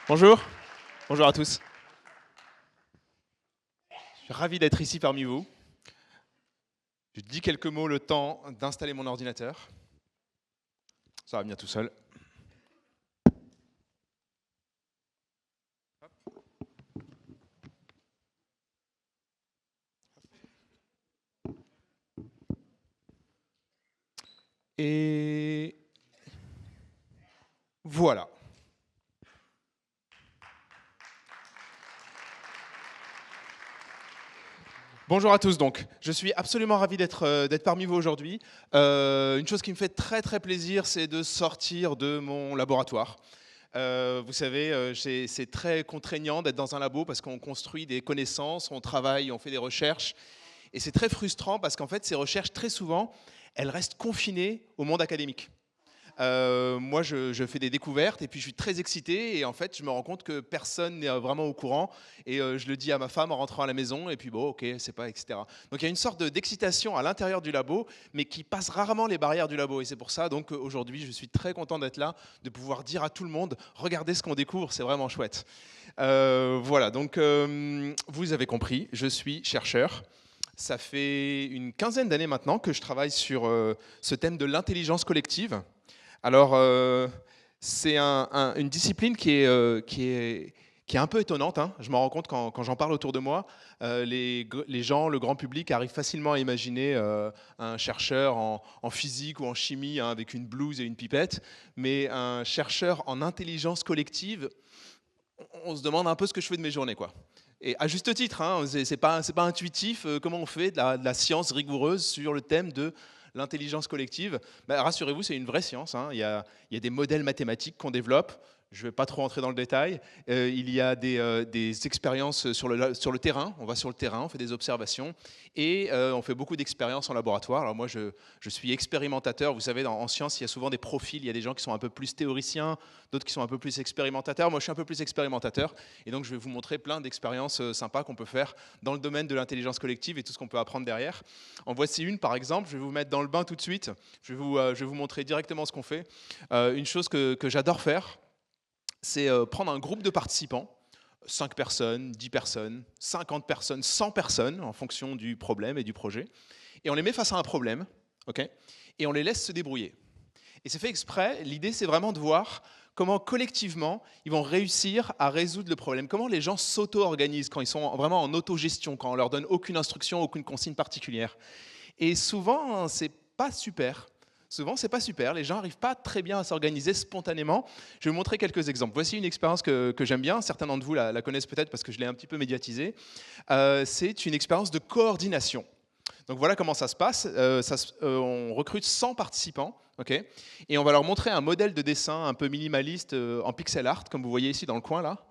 Bonjour, bonjour à tous. Je suis ravi d'être ici parmi vous. Je dis quelques mots le temps d'installer mon ordinateur. Ça va venir tout seul. Et voilà. Bonjour à tous donc. Je suis absolument ravi d'être parmi vous aujourd'hui. Une chose qui me fait très très plaisir, c'est de sortir de mon laboratoire. Vous savez, c'est très contraignant d'être dans un labo parce qu'on construit des connaissances, on travaille, on fait des recherches. Et c'est très frustrant parce qu'en fait, ces recherches, très souvent, elles restent confinées au monde académique. Moi, je fais des découvertes et puis je suis très excité et en fait, je me rends compte que personne n'est vraiment au courant et je le dis à ma femme en rentrant à la maison et puis bon, ok, c'est pas, etc. Donc il y a une sorte d'excitation à l'intérieur du labo, mais qui passe rarement les barrières du labo et c'est pour ça donc aujourd'hui, je suis très content d'être là, de pouvoir dire à tout le monde, regardez ce qu'on découvre, c'est vraiment chouette. Voilà, donc vous avez compris, je suis chercheur. Ça fait une quinzaine d'années maintenant que je travaille sur ce thème de l'intelligence collective. Alors, c'est une discipline qui est un peu étonnante, hein. Je m'en rends compte quand j'en parle autour de moi. Les gens, le grand public, arrivent facilement à imaginer un chercheur en physique ou en chimie, hein, avec une blouse et une pipette. Mais un chercheur en intelligence collective, on se demande un peu ce que je fais de mes journées, quoi. Et à juste titre, hein, c'est pas intuitif. Comment on fait de la science rigoureuse sur le thème de l'intelligence collective? Ben, rassurez-vous, c'est une vraie science, hein. Il y a des modèles mathématiques qu'on développe. Je ne vais pas trop rentrer dans le détail. Il y a des expériences sur le terrain. On va sur le terrain, on fait des observations et on fait beaucoup d'expériences en laboratoire. Alors moi, je suis expérimentateur. Vous savez, en science, il y a souvent des profils. Il y a des gens qui sont un peu plus théoriciens, d'autres qui sont un peu plus expérimentateurs. Moi, je suis un peu plus expérimentateur. Et donc, je vais vous montrer plein d'expériences sympas qu'on peut faire dans le domaine de l'intelligence collective et tout ce qu'on peut apprendre derrière. En voici une, par exemple. Je vais vous mettre dans le bain tout de suite. Je vais vous montrer directement ce qu'on fait. Une chose que j'adore faire, c'est prendre un groupe de participants, 5 personnes, 10 personnes, 50 personnes, 100 personnes, en fonction du problème et du projet, et on les met face à un problème, ok, et on les laisse se débrouiller. Et c'est fait exprès, l'idée c'est vraiment de voir comment collectivement ils vont réussir à résoudre le problème, comment les gens s'auto-organisent quand ils sont vraiment en autogestion, quand on leur donne aucune instruction, aucune consigne particulière. Et souvent, c'est pas super. Souvent, c'est pas super. Les gens n'arrivent pas très bien à s'organiser spontanément. Je vais vous montrer quelques exemples. Voici une expérience que j'aime bien. Certains d'entre vous la connaissent peut-être parce que je l'ai un petit peu médiatisée. C'est une expérience de coordination. Donc voilà comment ça se passe. On recrute 100 participants, ok, et on va leur montrer un modèle de dessin un peu minimaliste en pixel art, comme vous voyez ici dans le coin là.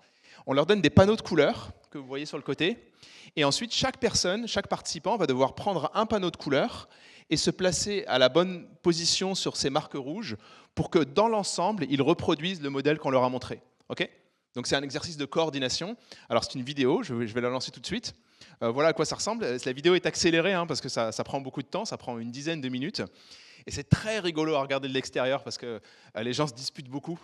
On leur donne des panneaux de couleurs que vous voyez sur le côté. Et ensuite, chaque personne, chaque participant va devoir prendre un panneau de couleurs et se placer à la bonne position sur ces marques rouges pour que dans l'ensemble, ils reproduisent le modèle qu'on leur a montré. Ok. Donc c'est un exercice de coordination. Alors c'est une vidéo, je vais la lancer tout de suite. Voilà à quoi ça ressemble. La vidéo est accélérée hein, parce que ça prend beaucoup de temps, ça prend une dizaine de minutes. Et c'est très rigolo à regarder de l'extérieur parce que les gens se disputent beaucoup.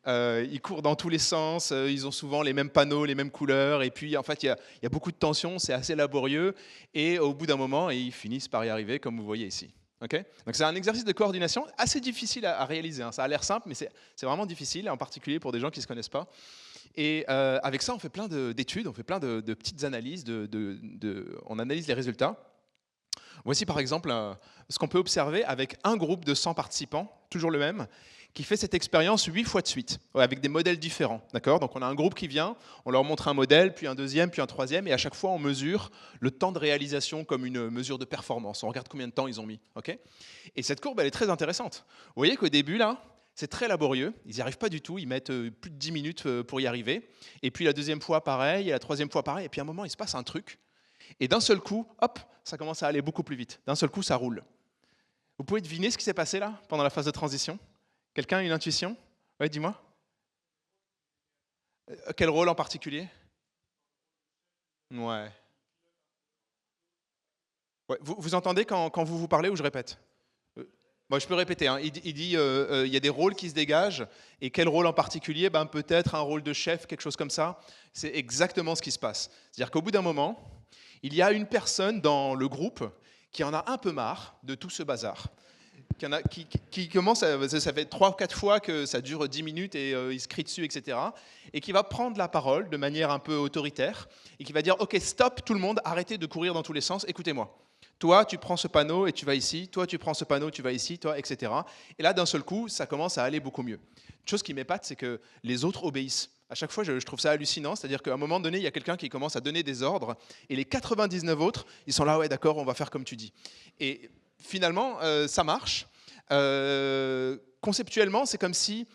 Ils courent dans tous les sens, ils ont souvent les mêmes panneaux, les mêmes couleurs, et puis en fait il y a beaucoup de tension, c'est assez laborieux, et au bout d'un moment, ils finissent par y arriver, comme vous voyez ici. Okay, donc c'est un exercice de coordination assez difficile à réaliser, hein. Ça a l'air simple, mais c'est vraiment difficile, en particulier pour des gens qui ne se connaissent pas. Et avec ça, on fait plein d'études, on fait plein de petites analyses, on analyse les résultats. Voici par exemple ce qu'on peut observer avec un groupe de 100 participants, toujours le même, qui fait cette expérience 8 fois de suite, avec des modèles différents. Donc on a un groupe qui vient, on leur montre un modèle, puis un deuxième, puis un troisième, et à chaque fois on mesure le temps de réalisation comme une mesure de performance. On regarde combien de temps ils ont mis. Okay, et cette courbe, elle est très intéressante. Vous voyez qu'au début, là, c'est très laborieux, ils n'y arrivent pas du tout, ils mettent plus de 10 minutes pour y arriver. Et puis la deuxième fois, pareil, et la troisième fois, pareil, et puis à un moment, il se passe un truc, et d'un seul coup, hop, ça commence à aller beaucoup plus vite. D'un seul coup, ça roule. Vous pouvez deviner ce qui s'est passé là, pendant la phase de transition? Quelqu'un a une intuition? Oui, dis-moi. Quel rôle en particulier? Ouais. Ouais. Vous entendez quand vous parlez ou je répète? Moi, je peux répéter, hein. Il dit il y a des rôles qui se dégagent, et quel rôle en particulier? Ben, peut-être un rôle de chef, quelque chose comme ça. C'est exactement ce qui se passe. C'est-à-dire qu'au bout d'un moment, il y a une personne dans le groupe qui en a un peu marre de tout ce bazar. Qui commence, ça fait 3 ou 4 fois que ça dure 10 minutes et il se crie dessus, etc. Et qui va prendre la parole de manière un peu autoritaire et qui va dire, OK, stop, tout le monde, arrêtez de courir dans tous les sens, écoutez-moi. Toi, tu prends ce panneau et tu vas ici. Toi, tu prends ce panneau, tu vas ici, toi, etc. Et là, d'un seul coup, ça commence à aller beaucoup mieux. Une chose qui m'épate, c'est que les autres obéissent. À chaque fois, je trouve ça hallucinant. C'est-à-dire qu'à un moment donné, il y a quelqu'un qui commence à donner des ordres et les 99 autres, ils sont là, ouais, d'accord, on va faire comme tu dis. Et finalement, ça marche. Conceptuellement, c'est comme si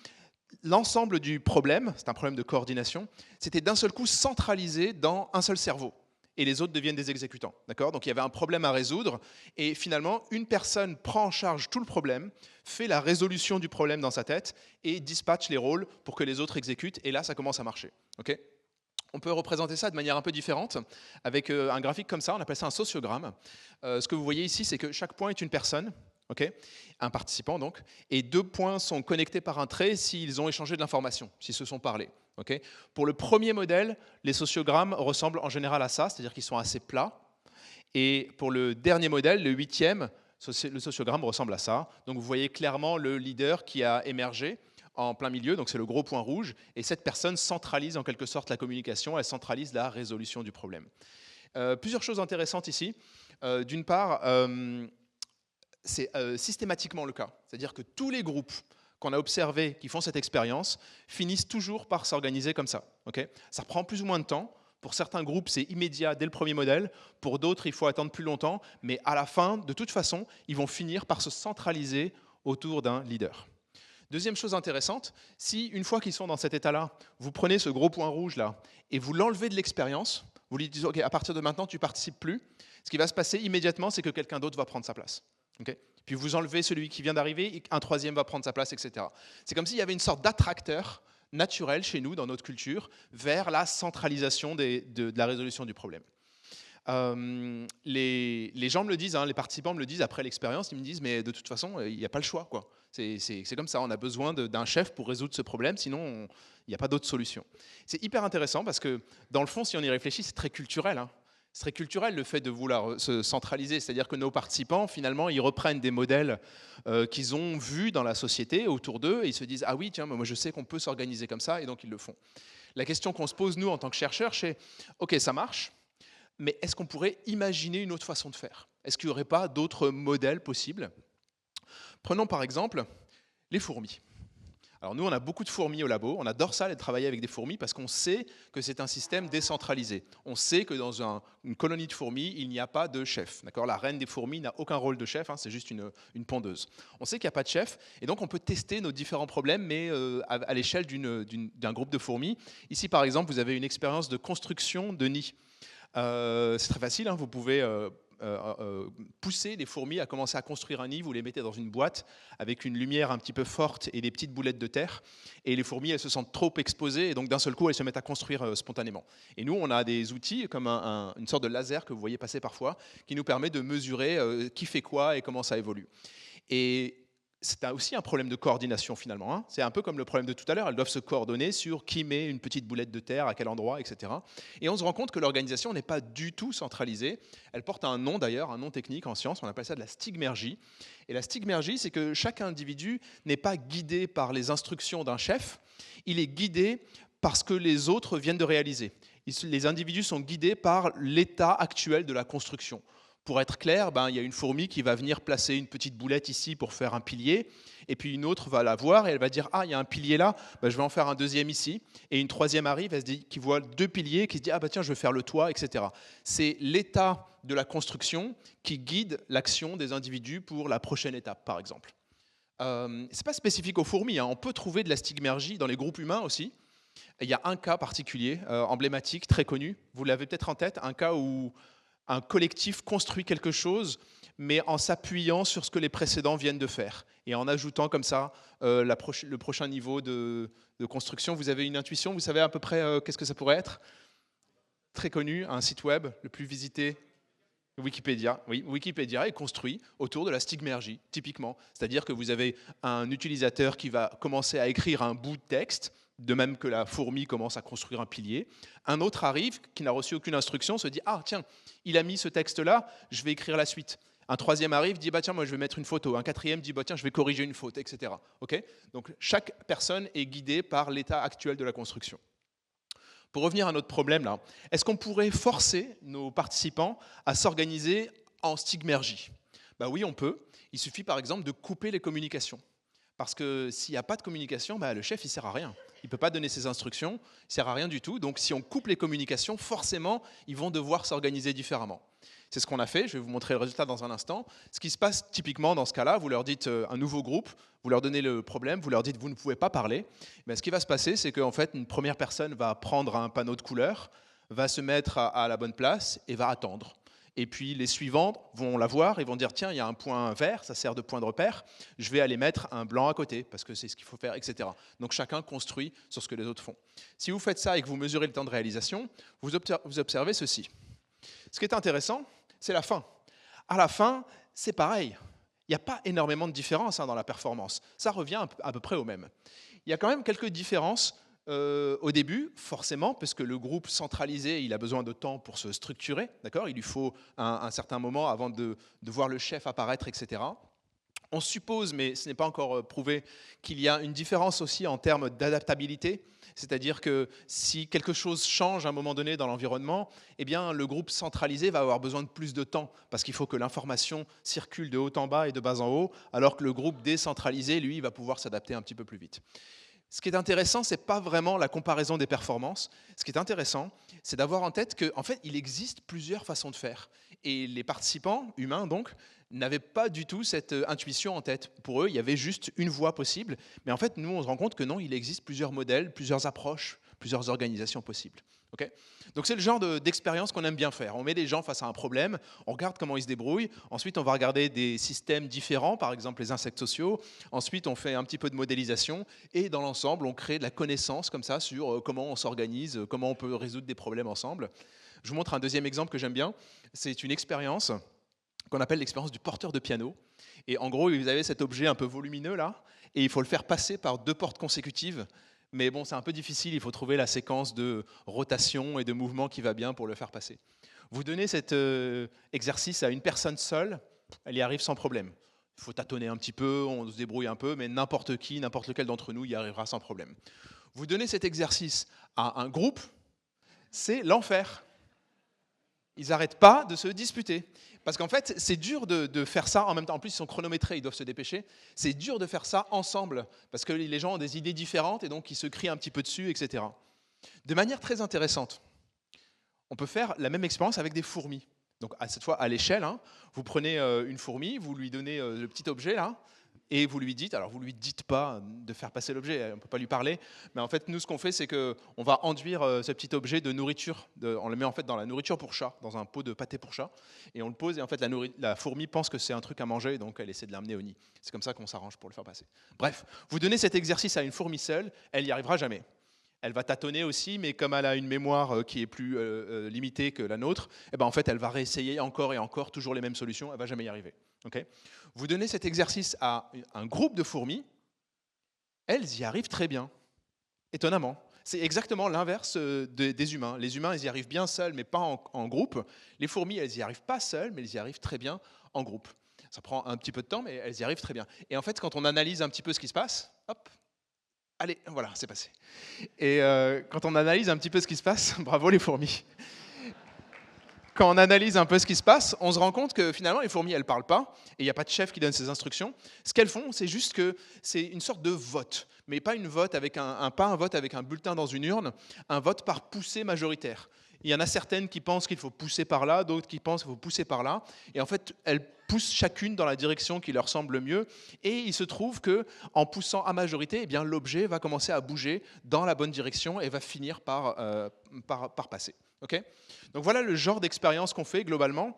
l'ensemble du problème, c'est un problème de coordination, c'était d'un seul coup centralisé dans un seul cerveau. Et les autres deviennent des exécutants. D'accord ? Donc il y avait un problème à résoudre, et finalement, une personne prend en charge tout le problème, fait la résolution du problème dans sa tête, et dispatche les rôles pour que les autres exécutent, et là, ça commence à marcher. Okay ? On peut représenter ça de manière un peu différente, avec un graphique comme ça, on appelle ça un sociogramme. Ce que vous voyez ici, c'est que chaque point est une personne, okay, un participant donc, et 2 points sont connectés par un trait s'ils ont échangé de l'information, s'ils se sont parlé. Okay. Pour le premier modèle, les sociogrammes ressemblent en général à ça, c'est-à-dire qu'ils sont assez plats. Et pour le dernier modèle, le 8e, le sociogramme ressemble à ça. Donc vous voyez clairement le leader qui a émergé en plein milieu, donc c'est le gros point rouge, et cette personne centralise en quelque sorte la communication, elle centralise la résolution du problème. Plusieurs choses intéressantes ici. D'une part, c'est systématiquement le cas. C'est-à-dire que tous les groupes qu'on a observés qui font cette expérience finissent toujours par s'organiser comme ça. Okay ? Ça prend plus ou moins de temps. Pour certains groupes, c'est immédiat dès le premier modèle. Pour d'autres, il faut attendre plus longtemps. Mais à la fin, de toute façon, ils vont finir par se centraliser autour d'un leader. Deuxième chose intéressante, si une fois qu'ils sont dans cet état-là, vous prenez ce gros point rouge là et vous l'enlevez de l'expérience, vous lui dites, OK, à partir de maintenant, tu ne participes plus, ce qui va se passer immédiatement, c'est que quelqu'un d'autre va prendre sa place. Okay. Puis vous enlevez celui qui vient d'arriver, un troisième va prendre sa place, etc. C'est comme s'il y avait une sorte d'attracteur naturel chez nous, dans notre culture, vers la centralisation de la résolution du problème. Les gens me le disent, hein, les participants me le disent après l'expérience, ils me disent, mais de toute façon, il n'y a pas le choix, quoi. C'est comme ça, on a besoin d'un chef pour résoudre ce problème, sinon il n'y a pas d'autre solution. C'est hyper intéressant parce que, dans le fond, si on y réfléchit, c'est très culturel, hein. C'est très culturel le fait de vouloir se centraliser, c'est-à-dire que nos participants, finalement, ils reprennent des modèles qu'ils ont vus dans la société autour d'eux et ils se disent « Ah oui, tiens, moi je sais qu'on peut s'organiser comme ça » et donc ils le font. La question qu'on se pose, nous, en tant que chercheurs, c'est « Ok, ça marche, mais est-ce qu'on pourrait imaginer une autre façon de faire? Est-ce qu'il n'y aurait pas d'autres modèles possibles ?» Prenons par exemple les fourmis. Alors nous, on a beaucoup de fourmis au labo, on adore ça, de travailler avec des fourmis, parce qu'on sait que c'est un système décentralisé. On sait que dans une colonie de fourmis, il n'y a pas de chef. La reine des fourmis n'a aucun rôle de chef, hein, c'est juste une pondeuse. On sait qu'il n'y a pas de chef, et donc on peut tester nos différents problèmes, mais à l'échelle d'un groupe de fourmis. Ici, par exemple, vous avez une expérience de construction de nid. C'est très facile, hein, vous pouvez pousser les fourmis à commencer à construire un nid, vous les mettez dans une boîte avec une lumière un petit peu forte et des petites boulettes de terre, et les fourmis, elles se sentent trop exposées, et donc d'un seul coup, elles se mettent à construire spontanément. Et nous, on a des outils, comme une sorte de laser que vous voyez passer parfois, qui nous permet de mesurer qui fait quoi et comment ça évolue. Et c'est aussi un problème de coordination finalement, hein. C'est un peu comme le problème de tout à l'heure, elles doivent se coordonner sur qui met une petite boulette de terre, à quel endroit, etc. Et on se rend compte que l'organisation n'est pas du tout centralisée. Elle porte un nom d'ailleurs, un nom technique en science, on appelle ça de la stigmergie. Et la stigmergie, c'est que chaque individu n'est pas guidé par les instructions d'un chef, il est guidé par ce que les autres viennent de réaliser. Les individus sont guidés par l'état actuel de la construction. Pour être clair, il y a une fourmi qui va venir placer une petite boulette ici pour faire un pilier, et puis une autre va la voir et elle va dire « Ah, il y a un pilier là, je vais en faire un deuxième ici », et une troisième arrive, elle se dit, qui voit 2 piliers, qui se dit « Ah tiens, je vais faire le toit », etc. C'est l'état de la construction qui guide l'action des individus pour la prochaine étape, par exemple. Ce n'est pas spécifique aux fourmis, hein. On peut trouver de la stigmergie dans les groupes humains aussi. Il y a un cas particulier, emblématique, très connu, vous l'avez peut-être en tête, un cas où un collectif construit quelque chose, mais en s'appuyant sur ce que les précédents viennent de faire, et en ajoutant comme ça le prochain niveau de construction. Vous avez une intuition, vous savez à peu près qu'est-ce que ça pourrait être? Très connu, un site web, le plus visité. Wikipédia, oui, Wikipédia est construit autour de la stigmergie, typiquement. C'est-à-dire que vous avez un utilisateur qui va commencer à écrire un bout de texte, de même que la fourmi commence à construire un pilier. Un autre arrive, qui n'a reçu aucune instruction, se dit « Ah, tiens, il a mis ce texte-là, je vais écrire la suite ». Un troisième arrive, dit bah, « Tiens, moi, je vais mettre une photo ». Un quatrième dit bah, « Tiens, je vais corriger une faute », etc. Okay, donc, chaque personne est guidée par l'état actuel de la construction. Pour revenir à notre problème là, est-ce qu'on pourrait forcer nos participants à s'organiser en stigmergie? Ben oui, on peut. Il suffit par exemple de couper les communications. Parce que s'il n'y a pas de communication, le chef il ne sert à rien. Il ne peut pas donner ses instructions, il ne sert à rien du tout. Donc si on coupe les communications, forcément, ils vont devoir s'organiser différemment. C'est ce qu'on a fait, je vais vous montrer le résultat dans un instant. Ce qui se passe typiquement dans ce cas-là, vous leur dites un nouveau groupe, vous leur donnez le problème, vous leur dites vous ne pouvez pas parler. Mais ce qui va se passer, c'est qu'en fait, une première personne va prendre un panneau de couleur, va se mettre à la bonne place et va attendre. Et puis les suivants vont la voir et vont dire tiens, il y a un point vert, ça sert de point de repère, je vais aller mettre un blanc à côté parce que c'est ce qu'il faut faire, etc. Donc chacun construit sur ce que les autres font. Si vous faites ça et que vous mesurez le temps de réalisation, vous observez ceci. Ce qui est intéressant, c'est la fin. À la fin, c'est pareil. Il n'y a pas énormément de différence dans la performance. Ça revient à peu près au même. Il y a quand même quelques différences au début, forcément, parce que le groupe centralisé, il a besoin de temps pour se structurer. D'accord ? Il lui faut un certain moment avant de voir le chef apparaître, etc. On suppose, mais ce n'est pas encore prouvé, qu'il y a une différence aussi en termes d'adaptabilité. C'est-à-dire que si quelque chose change à un moment donné dans l'environnement, eh bien, le groupe centralisé va avoir besoin de plus de temps parce qu'il faut que l'information circule de haut en bas et de bas en haut, alors que le groupe décentralisé, lui, va pouvoir s'adapter un petit peu plus vite. Ce qui est intéressant, ce n'est pas vraiment la comparaison des performances. Ce qui est intéressant, c'est d'avoir en tête qu'en fait, il existe plusieurs façons de faire. Et les participants, humains donc, n'avaient pas du tout cette intuition en tête. Pour eux, il y avait juste une voie possible. Mais en fait, nous, on se rend compte que non, il existe plusieurs modèles, plusieurs approches, plusieurs organisations possibles. Okay ? Donc c'est le genre d'expérience qu'on aime bien faire. On met les gens face à un problème, on regarde comment ils se débrouillent, ensuite on va regarder des systèmes différents, par exemple les insectes sociaux, ensuite on fait un petit peu de modélisation, et dans l'ensemble on crée de la connaissance comme ça sur comment on s'organise, comment on peut résoudre des problèmes ensemble. Je vous montre un deuxième exemple que j'aime bien, c'est une expérience qu'on appelle l'expérience du porteur de piano. Et en gros, vous avez cet objet un peu volumineux là, et il faut le faire passer par 2 portes consécutives. Mais bon, c'est un peu difficile, il faut trouver la séquence de rotation et de mouvement qui va bien pour le faire passer. Vous donnez cet exercice à une personne seule, elle y arrive sans problème. Il faut tâtonner un petit peu, on se débrouille un peu, mais n'importe qui, n'importe lequel d'entre nous y arrivera sans problème. Vous donnez cet exercice à un groupe, c'est l'enfer. Ils n'arrêtent pas de se disputer. Parce qu'en fait, c'est dur de faire ça en même temps. En plus, ils sont chronométrés, ils doivent se dépêcher. C'est dur de faire ça ensemble, parce que les gens ont des idées différentes et donc ils se crient un petit peu dessus, etc. De manière très intéressante, on peut faire la même expérience avec des fourmis. Donc, cette fois, à l'échelle, vous prenez une fourmi, vous lui donnez le petit objet là, et vous lui dites, alors vous lui dites pas de faire passer l'objet, on ne peut pas lui parler, mais en fait nous ce qu'on fait c'est qu'on va enduire ce petit objet de nourriture, on le met en fait dans la nourriture pour chat, dans un pot de pâté pour chat, et on le pose et en fait la fourmi pense que c'est un truc à manger, donc elle essaie de l'amener au nid. C'est comme ça qu'on s'arrange pour le faire passer. Bref, vous donnez cet exercice à une fourmi seule, elle n'y arrivera jamais. Elle va tâtonner aussi, mais comme elle a une mémoire qui est plus limitée que la nôtre, en fait, elle va réessayer encore et encore, toujours les mêmes solutions, elle ne va jamais y arriver. Okay ? Vous donnez cet exercice à un groupe de fourmis, elles y arrivent très bien, étonnamment. C'est exactement l'inverse des humains. Les humains, ils y arrivent bien seuls, mais pas en groupe. Les fourmis, elles n'y arrivent pas seules, mais elles y arrivent très bien en groupe. Ça prend un petit peu de temps, mais elles y arrivent très bien. Et en fait, quand on analyse un petit peu ce qui se passe, hop, allez, voilà, c'est passé. Et quand on analyse un petit peu ce qui se passe, bravo les fourmis. Quand on analyse un peu ce qui se passe, on se rend compte que finalement les fourmis, elles ne parlent pas, et il n'y a pas de chef qui donne ses instructions. Ce qu'elles font, c'est juste que c'est une sorte de vote, mais pas une vote avec pas un vote avec un bulletin dans une urne, un vote par poussée majoritaire. Il y en a certaines qui pensent qu'il faut pousser par là, d'autres qui pensent qu'il faut pousser par là, et en fait, elles poussent chacune dans la direction qui leur semble mieux, et il se trouve qu'en poussant à majorité, eh bien, l'objet va commencer à bouger dans la bonne direction et va finir par passer. Okay ? Donc voilà le genre d'expérience qu'on fait globalement.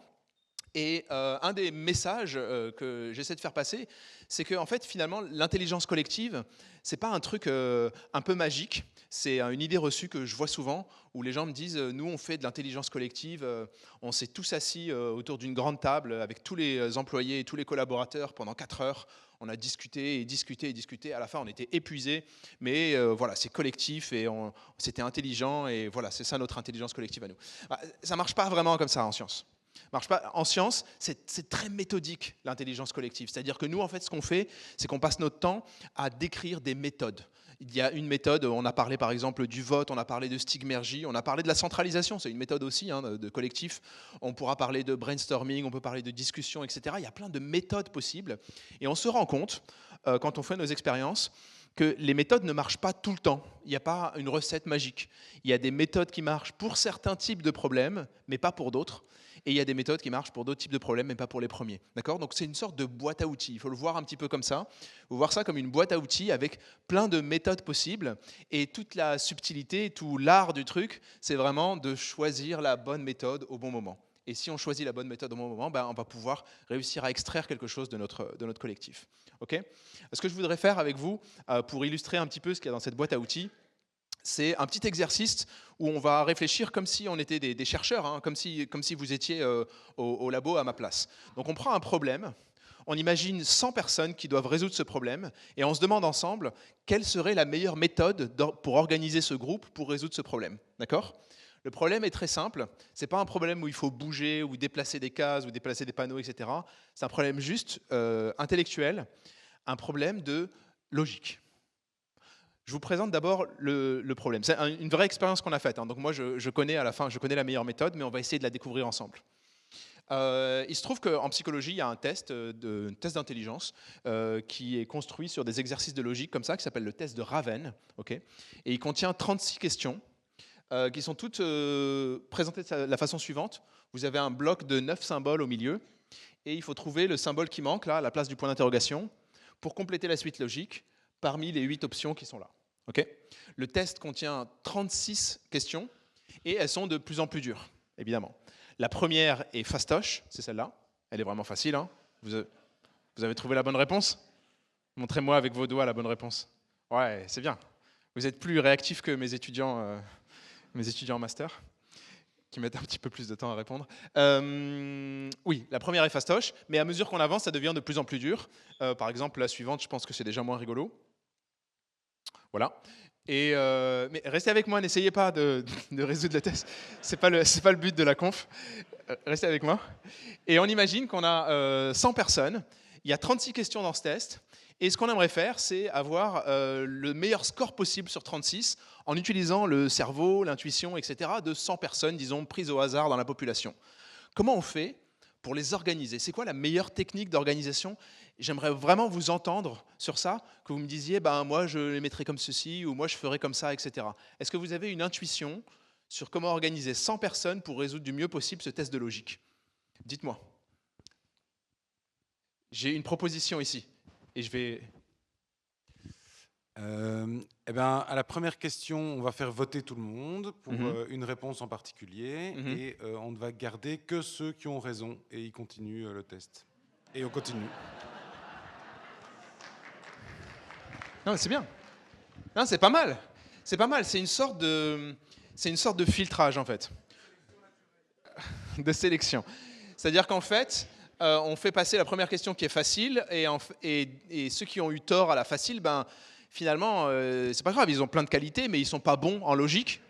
Et un des messages que j'essaie de faire passer, c'est que en fait, finalement, l'intelligence collective, c'est pas un truc un peu magique. C'est une idée reçue que je vois souvent, où les gens me disent, nous, on fait de l'intelligence collective, on s'est tous assis autour d'une grande table avec tous les employés et tous les collaborateurs pendant 4 heures. On a discuté et discuté et discuté. À la fin, on était épuisés, mais voilà, c'est collectif et c'était intelligent. Et voilà, c'est ça notre intelligence collective à nous. Bah, ça marche pas vraiment comme ça en science. Marche pas. En science, c'est très méthodique, l'intelligence collective. C'est-à-dire que nous, en fait, ce qu'on fait, c'est qu'on passe notre temps à décrire des méthodes. Il y a une méthode, on a parlé par exemple du vote, on a parlé de stigmergie, on a parlé de la centralisation, c'est une méthode aussi hein, de collectif. On pourra parler de brainstorming, on peut parler de discussion, etc. Il y a plein de méthodes possibles. Et on se rend compte, quand on fait nos expériences, que les méthodes ne marchent pas tout le temps. Il n'y a pas une recette magique. Il y a des méthodes qui marchent pour certains types de problèmes, mais pas pour d'autres. Et il y a des méthodes qui marchent pour d'autres types de problèmes, mais pas pour les premiers. D'accord ? Donc c'est une sorte de boîte à outils. Il faut le voir un petit peu comme ça. Il faut voir ça comme une boîte à outils avec plein de méthodes possibles. Et toute la subtilité, tout l'art du truc, c'est vraiment de choisir la bonne méthode au bon moment. Et si on choisit la bonne méthode au bon moment, ben, on va pouvoir réussir à extraire quelque chose de notre collectif. Okay ? Ce que je voudrais faire avec vous, pour illustrer un petit peu ce qu'il y a dans cette boîte à outils, c'est un petit exercice où on va réfléchir comme si on était des chercheurs, hein, comme si vous étiez au labo à ma place. Donc on prend un problème, on imagine 100 personnes qui doivent résoudre ce problème, et on se demande ensemble quelle serait la meilleure méthode pour organiser ce groupe pour résoudre ce problème. D'accord ? Le problème est très simple, ce n'est pas un problème où il faut bouger, ou déplacer des cases, ou déplacer des panneaux, etc. C'est un problème juste intellectuel, un problème de logique. Je vous présente d'abord le problème. C'est une vraie expérience qu'on a faite. Hein. Donc moi, je connais à la fin, je connais la meilleure méthode, mais on va essayer de la découvrir ensemble. Il se trouve qu'en psychologie, il y a un test d'intelligence qui est construit sur des exercices de logique comme ça, qui s'appelle le test de Raven. Okay, et il contient 36 questions qui sont toutes présentées de la façon suivante. Vous avez un bloc de 9 symboles au milieu, et il faut trouver le symbole qui manque, là, à la place du point d'interrogation, pour compléter la suite logique parmi les 8 options qui sont là. Okay, le test contient 36 questions et elles sont de plus en plus dures, évidemment. La première est fastoche, c'est celle-là. Elle est vraiment facile. Hein. Vous avez trouvé la bonne réponse ? Montrez-moi avec vos doigts la bonne réponse. Ouais, c'est bien. Vous êtes plus réactifs que mes étudiants en master, qui mettent un petit peu plus de temps à répondre. Oui, la première est fastoche, mais à mesure qu'on avance, ça devient de plus en plus dur. Par exemple, la suivante, je pense que c'est déjà moins rigolo. Voilà. Mais restez avec moi, n'essayez pas de résoudre le test. C'est pas le but de la conf. Restez avec moi. Et on imagine qu'on a 100 personnes. Il y a 36 questions dans ce test. Et ce qu'on aimerait faire, c'est avoir le meilleur score possible sur 36 en utilisant le cerveau, l'intuition, etc. de 100 personnes, disons, prises au hasard dans la population. Comment on fait pour les organiser ? C'est quoi la meilleure technique d'organisation ? J'aimerais vraiment vous entendre sur ça, que vous me disiez, ben, moi je les mettrais comme ceci, ou moi je ferais comme ça, etc. Est-ce que vous avez une intuition sur comment organiser 100 personnes pour résoudre du mieux possible ce test de logique ? Dites-moi. J'ai une proposition ici, et je vais... Eh ben, à la première question, on va faire voter tout le monde pour une réponse en particulier, et on ne va garder que ceux qui ont raison, et ils continuent le test. Et on continue. Non, c'est bien. Non, c'est pas mal. C'est pas mal. C'est une sorte de filtrage, en fait. De sélection. C'est-à-dire qu'en fait, on fait passer la première question qui est facile, et ceux qui ont eu tort à la facile, ben, finalement, c'est pas grave, ils ont plein de qualités, mais ils sont pas bons en logique,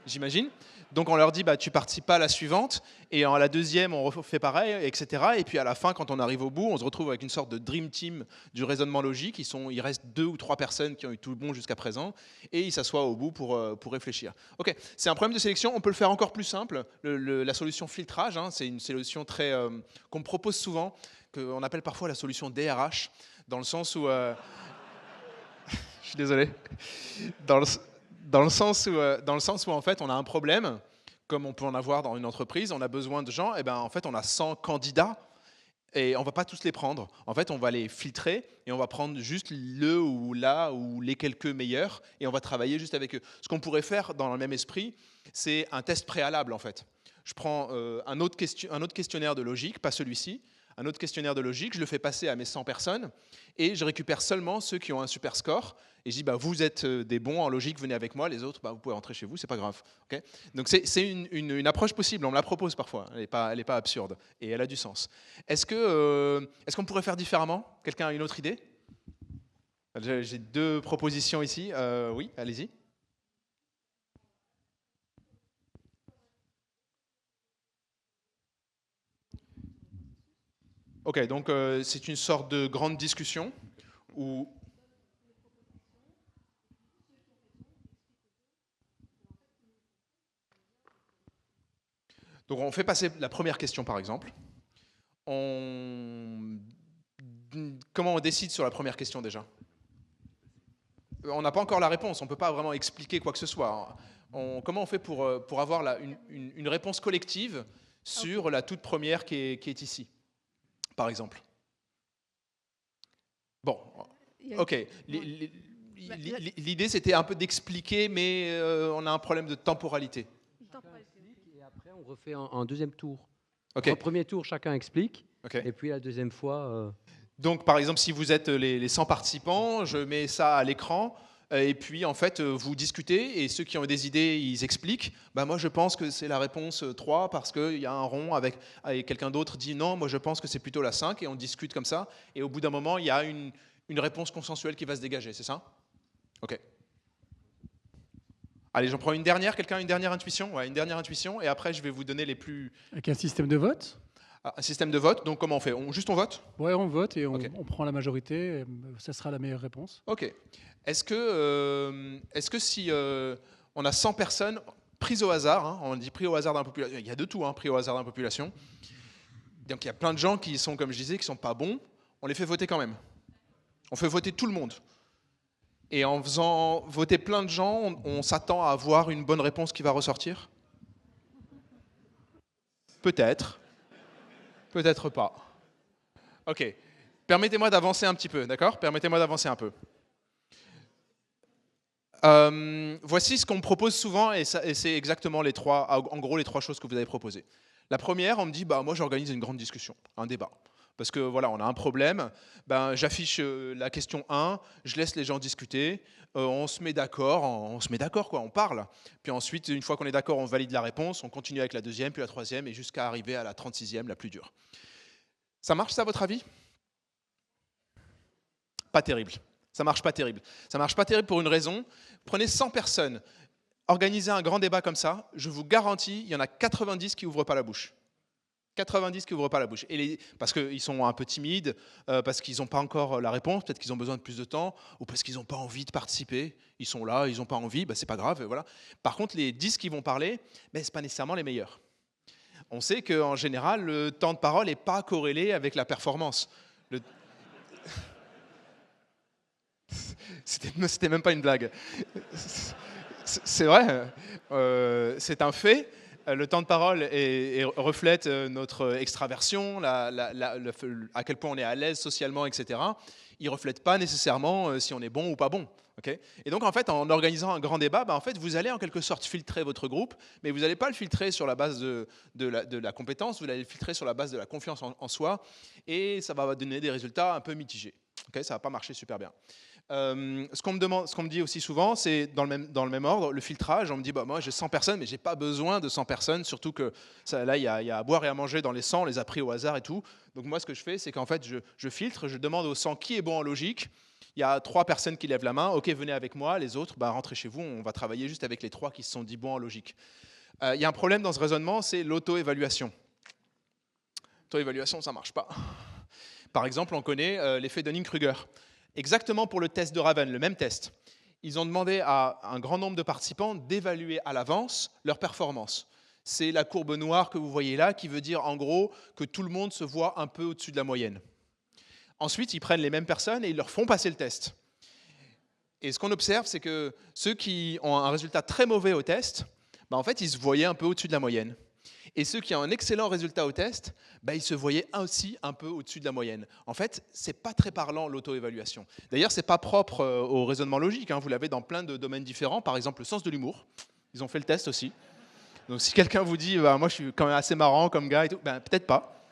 j'imagine. Donc on leur dit, bah, tu participes pas à la suivante, et à la deuxième, on refait pareil, etc. Et puis à la fin, quand on arrive au bout, on se retrouve avec une sorte de dream team du raisonnement logique. Il reste 2 ou 3 personnes qui ont eu tout bon jusqu'à présent, et ils s'assoient au bout pour réfléchir. Ok, c'est un problème de sélection. On peut le faire encore plus simple. La solution filtrage, hein, c'est une solution qu'on me propose souvent, qu'on appelle parfois la solution DRH, dans le sens où... je suis désolé. Dans le sens où en fait on a un problème, comme on peut en avoir dans une entreprise, on a besoin de gens, et ben en fait on a 100 candidats et on va pas tous les prendre. En fait on va les filtrer et on va prendre juste le ou la ou les quelques meilleurs et on va travailler juste avec eux. Ce qu'on pourrait faire dans le même esprit, c'est un test préalable en fait. Je prends un autre questionnaire de logique, pas celui-ci, un autre questionnaire de logique, je le fais passer à mes 100 personnes et je récupère seulement ceux qui ont un super score. Et je dis, bah, vous êtes des bons en logique, venez avec moi, les autres, bah, vous pouvez rentrer chez vous, c'est pas grave. Okay. Donc c'est une approche possible, on me la propose parfois, elle n'est pas absurde et elle a du sens. Est-ce qu'on pourrait faire différemment? Quelqu'un a une autre idée? J'ai 2 propositions ici. Oui, allez-y. Ok, donc c'est une sorte de grande discussion où... Donc on fait passer la première question par exemple. Comment on décide sur la première question déjà? On n'a pas encore la réponse, on ne peut pas vraiment expliquer quoi que ce soit. Comment on fait pour avoir une réponse collective sur la toute première qui est ici, par exemple? Bon, ok. L'idée c'était un peu d'expliquer, mais on a un problème de temporalité. Et après on refait un deuxième tour. Okay. Au premier tour, chacun explique, okay. Et puis la deuxième fois... Donc, par exemple, si vous êtes les 100 participants, je mets ça à l'écran, et puis, en fait, vous discutez, et ceux qui ont des idées, ils expliquent. Bah, moi, je pense que c'est la réponse 3, parce qu'il y a un rond avec quelqu'un d'autre dit non, moi, je pense que c'est plutôt la 5, et on discute comme ça, et au bout d'un moment, il y a une réponse consensuelle qui va se dégager, c'est ça? Ok. Allez, j'en prends une dernière. Quelqu'un a une dernière intuition? Ouais, une dernière intuition, et après, je vais vous donner les plus... Avec un système de vote? Un système de vote, donc comment on fait? Juste on vote? Ouais, on vote et Okay. on prend la majorité, et ça sera la meilleure réponse. Ok. Est-ce que si on a 100 personnes prises au hasard, hein, on dit pris au hasard dans la population, il y a de tout, hein, pris au hasard dans la population, donc il y a plein de gens qui sont, comme je disais, qui sont pas bons, on les fait voter quand même. On fait voter tout le monde. Et en faisant voter plein de gens, on s'attend à avoir une bonne réponse qui va ressortir? Peut-être. Peut-être pas. Ok. Permettez-moi d'avancer un petit peu, d'accord? Permettez-moi d'avancer un peu. Voici ce qu'on me propose souvent, et c'est exactement en gros les 3 choses que vous avez proposées. La première, on me dit, bah, moi j'organise une grande discussion, un débat. Parce que voilà, on a un problème, ben, j'affiche la question 1, je laisse les gens discuter, on se met d'accord, on parle. Puis ensuite, une fois qu'on est d'accord, on valide la réponse, on continue avec la deuxième, puis la troisième, et jusqu'à arriver à la 36e, la plus dure. Ça marche ça à votre avis? Pas terrible. Ça marche pas terrible. Ça marche pas terrible pour une raison. Prenez 100 personnes, organisez un grand débat comme ça, je vous garantis, il y en a 90 qui n'ouvrent pas la bouche. 90 qui n'ouvrent pas la bouche. Parce qu'ils sont un peu timides, parce qu'ils n'ont pas encore la réponse, peut-être qu'ils ont besoin de plus de temps, ou parce qu'ils n'ont pas envie de participer. Ils sont là, ils n'ont pas envie, ben c'est pas grave. Voilà. Par contre, les 10 qui vont parler, ben, ce n'est pas nécessairement les meilleurs. On sait qu'en général, le temps de parole n'est pas corrélé avec la performance. C'était même pas une blague. C'est vrai, c'est un fait. Le temps de parole reflète notre extraversion, à quel point on est à l'aise socialement, etc. Il ne reflète pas nécessairement si on est bon ou pas bon. Okay. Et donc, en fait, en organisant un grand débat, en fait, vous allez en quelque sorte filtrer votre groupe, mais vous n'allez pas le filtrer sur la base de la compétence, vous allez le filtrer sur la base de la confiance en soi, et ça va donner des résultats un peu mitigés. Okay, ça ne va pas marcher super bien. Ce qu'on me dit aussi souvent, c'est dans le même ordre, le filtrage. On me dit, bah, moi j'ai 100 personnes, mais j'ai pas besoin de 100 personnes, surtout que là, il y a à boire et à manger dans les 100, on les a pris au hasard et tout. Donc moi, ce que je fais, c'est qu'en fait, je filtre, je demande aux 100 qui est bon en logique. Il y a 3 personnes qui lèvent la main. Ok, venez avec moi. Les autres, bah, rentrez chez vous. On va travailler juste avec les 3 qui se sont dit bons en logique. Il y a un problème dans ce raisonnement, c'est l'auto-évaluation. L'auto-évaluation, ça marche pas. Par exemple, on connaît l'effet Dunning-Kruger. Exactement pour le test de Raven, le même test. Ils ont demandé à un grand nombre de participants d'évaluer à l'avance leur performance. C'est la courbe noire que vous voyez là, qui veut dire en gros que tout le monde se voit un peu au-dessus de la moyenne. Ensuite, ils prennent les mêmes personnes et ils leur font passer le test. Et ce qu'on observe, c'est que ceux qui ont un résultat très mauvais au test, en fait, ils se voyaient un peu au-dessus de la moyenne. Et ceux qui ont un excellent résultat au test, ils se voyaient aussi un peu au-dessus de la moyenne. En fait, ce n'est pas très parlant l'auto-évaluation. D'ailleurs, ce n'est pas propre au raisonnement logique. Vous l'avez dans plein de domaines différents. Par exemple, le sens de l'humour. Ils ont fait le test aussi. Donc si quelqu'un vous dit bah, moi je suis quand même assez marrant comme gars et tout, ben peut-être pas.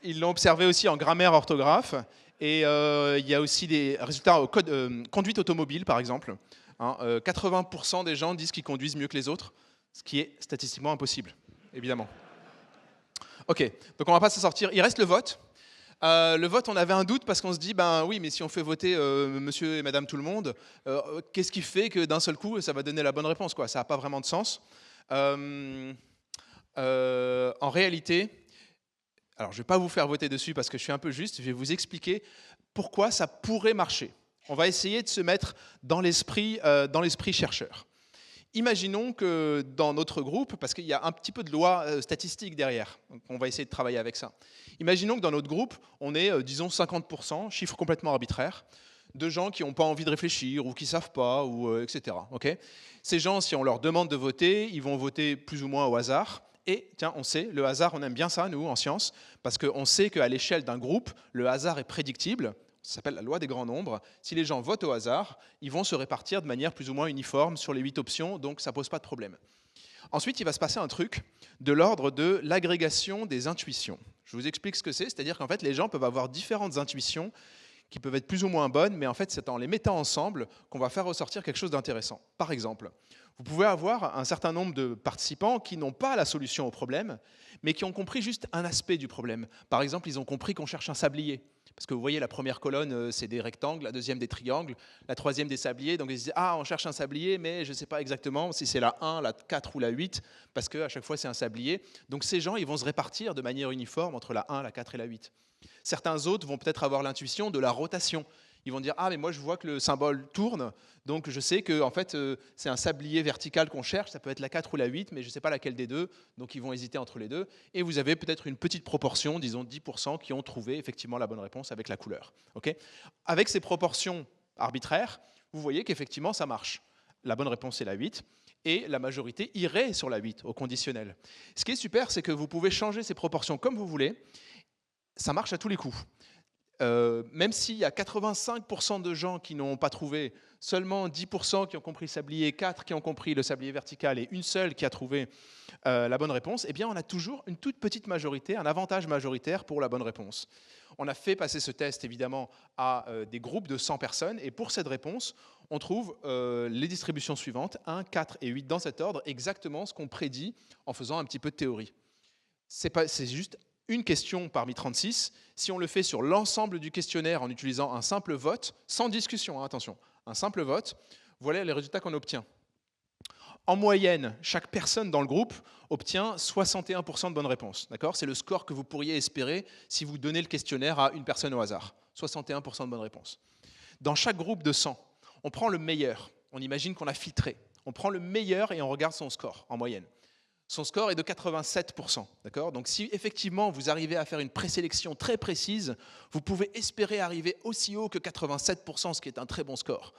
Ils l'ont observé aussi en grammaire, orthographe, et il y a aussi des résultats en conduite automobile, par exemple. 80% des gens disent qu'ils conduisent mieux que les autres, ce qui est statistiquement impossible, évidemment. Ok, donc on ne va pas s'en sortir. Il reste le vote. Le vote, on avait un doute parce qu'on se dit, ben oui, mais si on fait voter monsieur et madame tout le monde, qu'est-ce qui fait que d'un seul coup, ça va donner la bonne réponse, quoi. Ça n'a pas vraiment de sens. En réalité, alors je ne vais pas vous faire voter dessus parce que je suis un peu juste, je vais vous expliquer pourquoi ça pourrait marcher. On va essayer de se mettre dans l'esprit chercheur. Imaginons que dans notre groupe, parce qu'il y a un petit peu de loi statistique derrière, donc on va essayer de travailler avec ça. Imaginons que dans notre groupe, on est, disons, 50%, chiffre complètement arbitraire, de gens qui n'ont pas envie de réfléchir ou qui ne savent pas, ou, etc. Okay, ces gens, si on leur demande de voter, ils vont voter plus ou moins au hasard. Et tiens, on sait, le hasard, on aime bien ça, nous, en sciences, parce qu'on sait qu'à l'échelle d'un groupe, le hasard est prédictible. Ça s'appelle la loi des grands nombres. Si les gens votent au hasard, ils vont se répartir de manière plus ou moins uniforme sur les 8 options, donc ça ne pose pas de problème. Ensuite, il va se passer un truc de l'ordre de l'agrégation des intuitions. Je vous explique ce que c'est, c'est-à-dire qu'en fait, les gens peuvent avoir différentes intuitions qui peuvent être plus ou moins bonnes, mais en fait, c'est en les mettant ensemble qu'on va faire ressortir quelque chose d'intéressant. Par exemple, vous pouvez avoir un certain nombre de participants qui n'ont pas la solution au problème, mais qui ont compris juste un aspect du problème. Par exemple, ils ont compris qu'on cherche un sablier. Parce que vous voyez, la première colonne, c'est des rectangles, la deuxième des triangles, la troisième des sabliers. Donc ils se disent, ah, on cherche un sablier, mais je ne sais pas exactement si c'est la 1, la 4 ou la 8, parce qu'à chaque fois, c'est un sablier. Donc ces gens, ils vont se répartir de manière uniforme entre la 1, la 4 et la 8. Certains autres vont peut-être avoir l'intuition de la rotation. Ils vont dire, ah, mais moi, je vois que le symbole tourne, donc je sais que en fait, c'est un sablier vertical qu'on cherche, ça peut être la 4 ou la 8, mais je ne sais pas laquelle des deux, donc ils vont hésiter entre les deux. Et vous avez peut-être une petite proportion, disons 10%, qui ont trouvé effectivement la bonne réponse avec la couleur. Okay, avec ces proportions arbitraires, vous voyez qu'effectivement, ça marche. La bonne réponse est la 8, et la majorité irait sur la 8, au conditionnel. Ce qui est super, c'est que vous pouvez changer ces proportions comme vous voulez, ça marche à tous les coups. Même s'il y a 85% de gens qui n'ont pas trouvé, seulement 10% qui ont compris le sablier, 4 qui ont compris le sablier vertical et une seule qui a trouvé la bonne réponse, eh bien on a toujours une toute petite majorité, un avantage majoritaire pour la bonne réponse. On a fait passer ce test évidemment à des groupes de 100 personnes et pour cette réponse, on trouve les distributions suivantes, 1, 4 et 8 dans cet ordre, exactement ce qu'on prédit en faisant un petit peu de théorie. C'est juste une question parmi 36. Si on le fait sur l'ensemble du questionnaire en utilisant un simple vote, sans discussion, attention, un simple vote, voilà les résultats qu'on obtient. En moyenne, chaque personne dans le groupe obtient 61% de bonnes réponses. D'accord ? C'est le score que vous pourriez espérer si vous donnez le questionnaire à une personne au hasard. 61% de bonnes réponses. Dans chaque groupe de 100, on prend le meilleur. On imagine qu'on a filtré. On prend le meilleur et on regarde son score en moyenne. Son score est de 87%. D'accord ? Donc si effectivement vous arrivez à faire une présélection très précise, vous pouvez espérer arriver aussi haut que 87%, ce qui est un très bon score.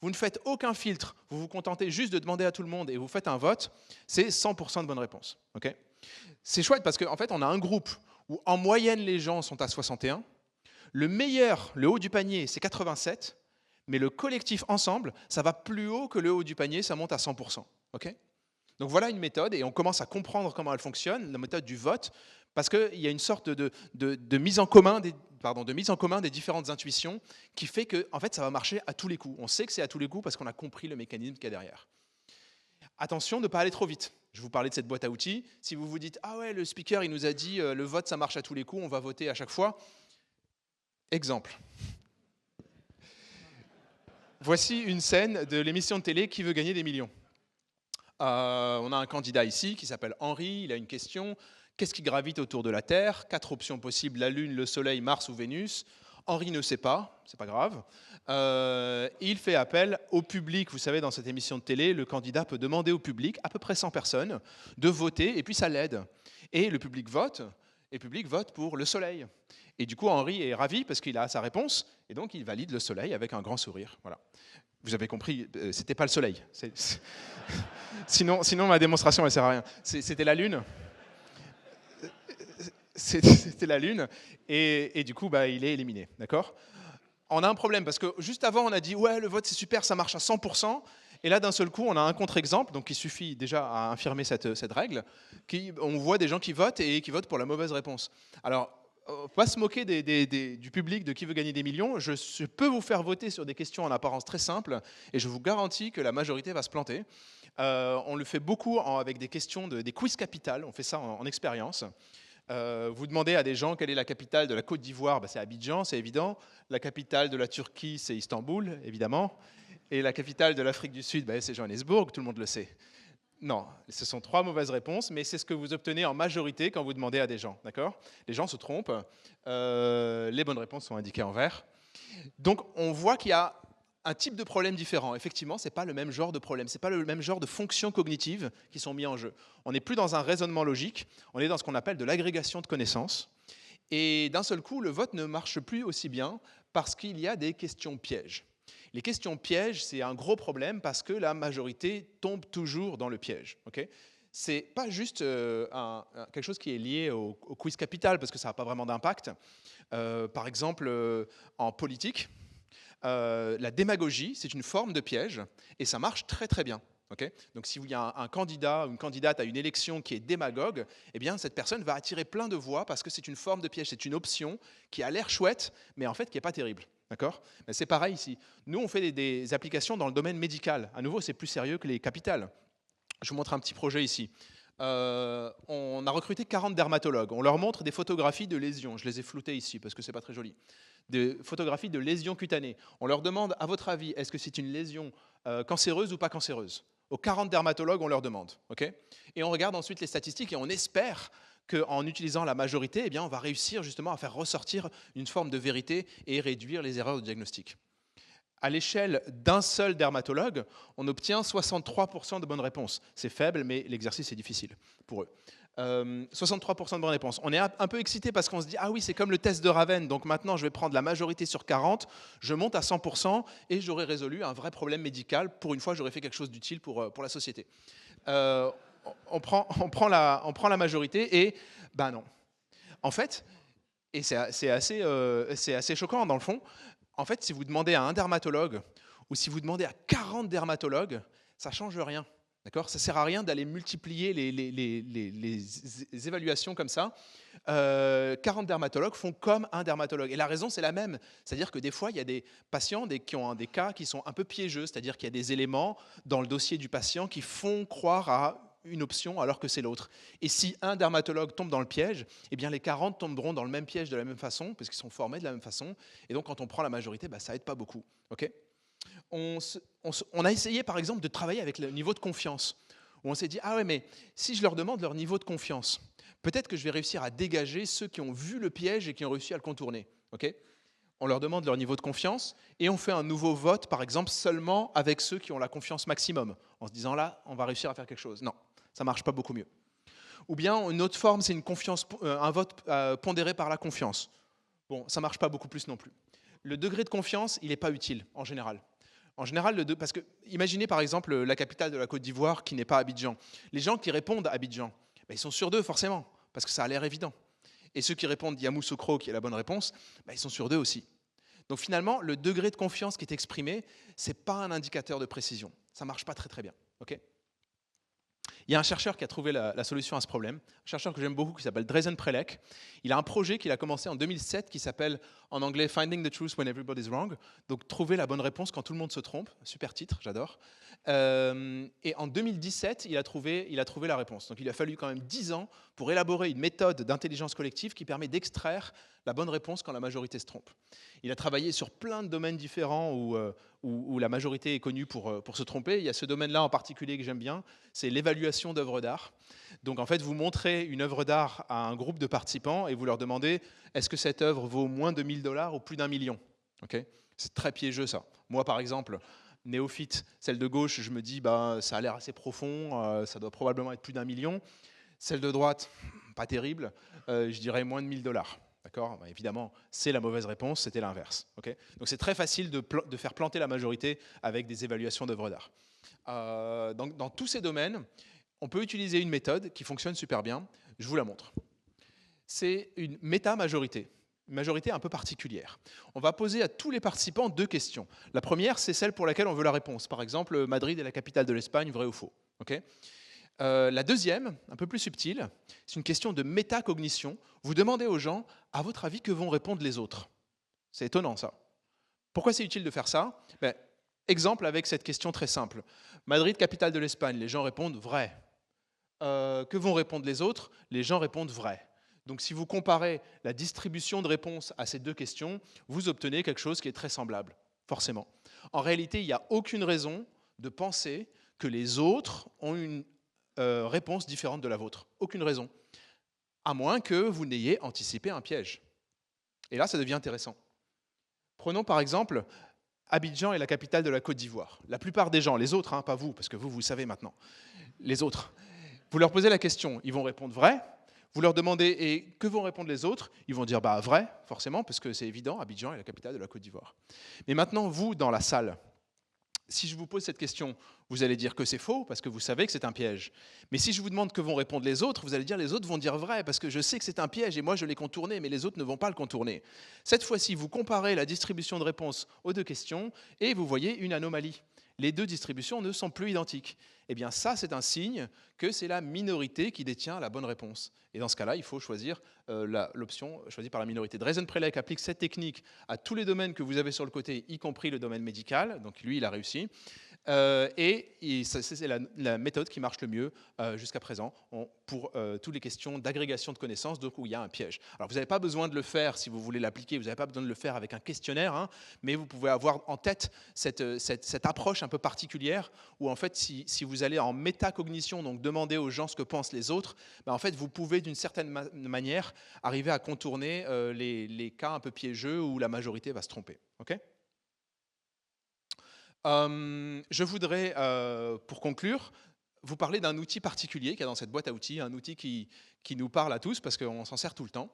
Vous ne faites aucun filtre, vous vous contentez juste de demander à tout le monde et vous faites un vote, c'est 100% de bonnes réponses. Okay ? C'est chouette parce qu'en fait on a un groupe où en moyenne les gens sont à 61, le meilleur, le haut du panier, c'est 87, mais le collectif ensemble, ça va plus haut que le haut du panier, ça monte à 100%. Okay ? Donc voilà une méthode, et on commence à comprendre comment elle fonctionne, la méthode du vote, parce qu'il y a une sorte de mise en commun des différentes intuitions qui fait que en fait, ça va marcher à tous les coups. On sait que c'est à tous les coups parce qu'on a compris le mécanisme qu'il y a derrière. Attention de ne pas aller trop vite. Je vous parlais de cette boîte à outils. Si vous vous dites « Ah ouais, le speaker, il nous a dit le vote, ça marche à tous les coups, on va voter à chaque fois ». Exemple. Voici une scène de l'émission de télé Qui veut gagner des millions. On a un candidat ici qui s'appelle Henri, il a une question. Qu'est-ce qui gravite autour de la Terre ? 4 options possibles, la Lune, le Soleil, Mars ou Vénus. Henri ne sait pas, c'est pas grave. Il fait appel au public. Vous savez, dans cette émission de télé, le candidat peut demander au public, à peu près 100 personnes, de voter, et puis ça l'aide. Et le public vote pour le Soleil. Et du coup, Henri est ravi parce qu'il a sa réponse, et donc il valide le Soleil avec un grand sourire. Voilà. Vous avez compris, c'était pas le Soleil. Sinon, ma démonstration, elle sert à rien. C'était la Lune. C'était la Lune, et du coup, il est éliminé. D'accord ? On a un problème, parce que juste avant, on a dit « Ouais, le vote, c'est super, ça marche à 100%. » Et là, d'un seul coup, on a un contre-exemple, donc il suffit déjà à infirmer cette règle, on voit des gens qui votent et qui votent pour la mauvaise réponse. Alors, pas se moquer du public de qui veut gagner des millions, je peux vous faire voter sur des questions en apparence très simples, et je vous garantis que la majorité va se planter. On le fait beaucoup avec des questions, des quiz capitales, on fait ça en expérience. Vous demandez à des gens quelle est la capitale de la Côte d'Ivoire, c'est Abidjan, c'est évident. La capitale de la Turquie, c'est Istanbul, évidemment. Et la capitale de l'Afrique du Sud, c'est Johannesburg, tout le monde le sait. Non, ce sont 3 mauvaises réponses, mais c'est ce que vous obtenez en majorité quand vous demandez à des gens, d'accord ? Les gens se trompent, les bonnes réponses sont indiquées en vert. Donc on voit qu'il y a un type de problème différent. Effectivement, ce n'est pas le même genre de problème, ce n'est pas le même genre de fonctions cognitives qui sont mis en jeu. On n'est plus dans un raisonnement logique, on est dans ce qu'on appelle de l'agrégation de connaissances. Et d'un seul coup, le vote ne marche plus aussi bien parce qu'il y a des questions pièges. Les questions pièges, c'est un gros problème parce que la majorité tombe toujours dans le piège. Okay ? Ce n'est pas juste quelque chose qui est lié au quiz capital parce que ça n'a pas vraiment d'impact. Par exemple, en politique, la démagogie, c'est une forme de piège et ça marche très très bien. Okay ? Donc s'il y a un candidat ou une candidate à une élection qui est démagogue, eh bien cette personne va attirer plein de voix parce que c'est une forme de piège, c'est une option qui a l'air chouette, mais en fait qui n'est pas terrible. D'accord ? C'est pareil ici. Nous, on fait des applications dans le domaine médical. À nouveau, c'est plus sérieux que les capitales. Je vous montre un petit projet ici. On a recruté 40 dermatologues. On leur montre des photographies de lésions. Je les ai floutées ici parce que ce n'est pas très joli. Des photographies de lésions cutanées. On leur demande, à votre avis, est-ce que c'est une lésion cancéreuse ou pas cancéreuse ? Aux 40 dermatologues, on leur demande. Okay ? Et on regarde ensuite les statistiques et on espère qu'en utilisant la majorité, eh bien, on va réussir justement à faire ressortir une forme de vérité et réduire les erreurs de diagnostic. À l'échelle d'un seul dermatologue, on obtient 63% de bonnes réponses. C'est faible, mais l'exercice est difficile pour eux. 63% de bonnes réponses. On est un peu excité parce qu'on se dit « Ah oui, c'est comme le test de Raven, donc maintenant je vais prendre la majorité sur 40, je monte à 100% et j'aurai résolu un vrai problème médical. Pour une fois, j'aurai fait quelque chose d'utile pour la société. » On prend la majorité et ben non. En fait, et c'est assez choquant dans le fond, en fait, si vous demandez à un dermatologue ou si vous demandez à 40 dermatologues, ça ne change rien. D'accord ? Ça ne sert à rien d'aller multiplier les évaluations comme ça. 40 dermatologues font comme un dermatologue. Et la raison, c'est la même. C'est-à-dire que des fois, il y a des patients qui ont des cas qui sont un peu piégeux. C'est-à-dire qu'il y a des éléments dans le dossier du patient qui font croire à une option alors que c'est l'autre. Et si un dermatologue tombe dans le piège, eh bien les 40 tomberont dans le même piège de la même façon, parce qu'ils sont formés de la même façon. Et donc, quand on prend la majorité, ça n'aide pas beaucoup. Okay ? On a essayé, par exemple, de travailler avec le niveau de confiance. Où on s'est dit, ah ouais, mais si je leur demande leur niveau de confiance, peut-être que je vais réussir à dégager ceux qui ont vu le piège et qui ont réussi à le contourner. Okay ? On leur demande leur niveau de confiance et on fait un nouveau vote, par exemple, seulement avec ceux qui ont la confiance maximum, en se disant là, on va réussir à faire quelque chose. Non, ça ne marche pas beaucoup mieux. Ou bien une autre forme, c'est un vote pondéré par la confiance. Bon, ça ne marche pas beaucoup plus non plus. Le degré de confiance, il n'est pas utile en général. En général, parce que imaginez par exemple la capitale de la Côte d'Ivoire qui n'est pas Abidjan. Les gens qui répondent Abidjan, ils sont sur 2 forcément, parce que ça a l'air évident. Et ceux qui répondent Yamoussoukro, qui est la bonne réponse, ils sont sur 2 aussi. Donc finalement, le degré de confiance qui est exprimé, ce n'est pas un indicateur de précision. Ça ne marche pas très très bien. Okay ? Il y a un chercheur qui a trouvé la solution à ce problème, un chercheur que j'aime beaucoup qui s'appelle Drezen Prelec. Il a un projet qu'il a commencé en 2007 qui s'appelle en anglais Finding the Truth When Everybody's Wrong, donc trouver la bonne réponse quand tout le monde se trompe, super titre, j'adore. Et en 2017, il a trouvé la réponse. Donc il a fallu quand même 10 ans pour élaborer une méthode d'intelligence collective qui permet d'extraire la bonne réponse quand la majorité se trompe. Il a travaillé sur plein de domaines différents où la majorité est connue pour se tromper. Il y a ce domaine-là en particulier que j'aime bien, c'est l'évaluation d'œuvres d'art. Donc en fait, vous montrez une œuvre d'art à un groupe de participants et vous leur demandez est-ce que cette œuvre vaut moins de 1 000 $ ou plus d'1 million ? Okay ? C'est très piégeux ça. Moi par exemple, néophyte, celle de gauche, je me dis ça a l'air assez profond, ça doit probablement être plus d'1 million. Celle de droite, pas terrible, je dirais moins de 1 000 $. D'accord ? Évidemment, c'est la mauvaise réponse, c'était l'inverse. Okay ? Donc c'est très facile de faire planter la majorité avec des évaluations d'œuvres d'art. Dans tous ces domaines, on peut utiliser une méthode qui fonctionne super bien. Je vous la montre. C'est une méta-majorité. une majorité un peu particulière. On va poser à tous les participants 2 questions. La première, c'est celle pour laquelle on veut la réponse. Par exemple, Madrid est la capitale de l'Espagne, vrai ou faux? Okay. La deuxième, un peu plus subtile, c'est une question de métacognition. Vous demandez aux gens, à votre avis, que vont répondre les autres? C'est étonnant ça. Pourquoi c'est utile de faire ça? Exemple avec cette question très simple. Madrid, capitale de l'Espagne, les gens répondent vrai. Que vont répondre les autres? Les gens répondent vrai. Donc si vous comparez la distribution de réponses à ces 2 questions, vous obtenez quelque chose qui est très semblable, forcément. En réalité, il n'y a aucune raison de penser que les autres ont une réponse différente de la vôtre. Aucune raison. À moins que vous n'ayez anticipé un piège. Et là, ça devient intéressant. Prenons par exemple, Abidjan est la capitale de la Côte d'Ivoire. La plupart des gens, les autres, hein, pas vous, parce que vous savez maintenant, les autres, vous leur posez la question, ils vont répondre vrai. Vous leur demandez, et que vont répondre les autres? Ils vont dire, vrai, forcément, parce que c'est évident, Abidjan est la capitale de la Côte d'Ivoire. Mais maintenant, vous, dans la salle, si je vous pose cette question, vous allez dire que c'est faux, parce que vous savez que c'est un piège. Mais si je vous demande que vont répondre les autres, vous allez dire les autres vont dire vrai, parce que je sais que c'est un piège, et moi je l'ai contourné, mais les autres ne vont pas le contourner. Cette fois-ci, vous comparez la distribution de réponses aux 2 questions, et vous voyez une anomalie. Les 2 distributions ne sont plus identiques. Eh bien ça, c'est un signe que c'est la minorité qui détient la bonne réponse. Et dans ce cas-là, il faut choisir l'option choisie par la minorité. Dreesen-Prelec applique cette technique à tous les domaines que vous avez sur le côté, y compris le domaine médical. Donc lui, il a réussi. Et c'est la méthode qui marche le mieux jusqu'à présent pour toutes les questions d'agrégation de connaissances, donc où il y a un piège. Alors vous n'avez pas besoin de le faire si vous voulez l'appliquer, vous n'avez pas besoin de le faire avec un questionnaire, hein, mais vous pouvez avoir en tête cette approche un peu particulière où en fait si vous allez en métacognition, donc demander aux gens ce que pensent les autres, en fait vous pouvez d'une certaine manière arriver à contourner les cas un peu piégeux où la majorité va se tromper. Okay. Je voudrais, pour conclure, vous parler d'un outil particulier qu'il y a dans cette boîte à outils, un outil qui nous parle à tous parce qu'on s'en sert tout le temps.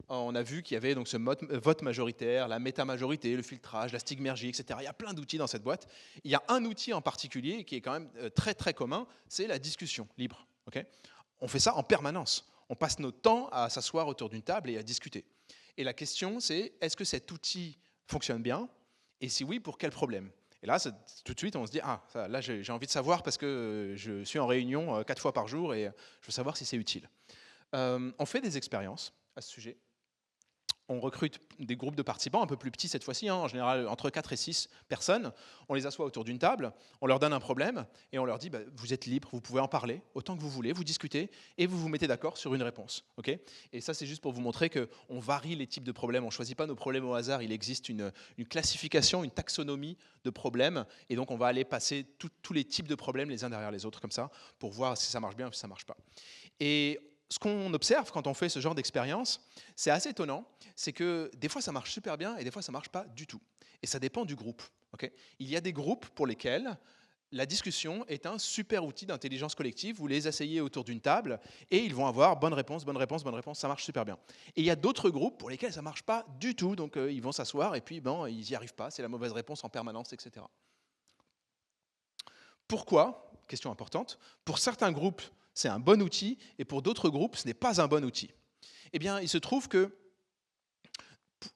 On a vu qu'il y avait donc ce vote majoritaire, la méta-majorité, le filtrage, la stigmergie, etc. Il y a plein d'outils dans cette boîte. Il y a un outil en particulier qui est quand même très très commun, c'est la discussion libre. Okay. On fait ça en permanence. On passe notre temps à s'asseoir autour d'une table et à discuter. Et la question c'est, est-ce que cet outil fonctionne bien? Et si oui, pour quel problème? Et là, tout de suite, on se dit, là, j'ai envie de savoir parce que je suis en réunion 4 fois par jour et je veux savoir si c'est utile. On fait des expériences à ce sujet. On recrute des groupes de participants un peu plus petits cette fois-ci, en général entre 4 et 6 personnes. On les assoit autour d'une table, on leur donne un problème et on leur dit vous êtes libre, vous pouvez en parler autant que vous voulez, vous discutez et vous vous mettez d'accord sur une réponse. Okay. Et ça, c'est juste pour vous montrer qu'on varie les types de problèmes. On ne choisit pas nos problèmes au hasard. Il existe une classification, une taxonomie de problèmes. Et donc, on va aller passer tous les types de problèmes les uns derrière les autres comme ça pour voir si ça marche bien ou si ça ne marche pas. Et ce qu'on observe quand on fait ce genre d'expérience, c'est assez étonnant, c'est que des fois ça marche super bien et des fois ça ne marche pas du tout. Et ça dépend du groupe. Okay. Il y a des groupes pour lesquels la discussion est un super outil d'intelligence collective. Vous les asseyez autour d'une table et ils vont avoir bonne réponse, bonne réponse, bonne réponse, ça marche super bien. Et il y a d'autres groupes pour lesquels ça ne marche pas du tout, donc ils vont s'asseoir et puis ils n'y arrivent pas, c'est la mauvaise réponse en permanence, etc. Pourquoi? Question importante. Pour certains groupes, c'est un bon outil, et pour d'autres groupes, ce n'est pas un bon outil. Eh bien, il se trouve que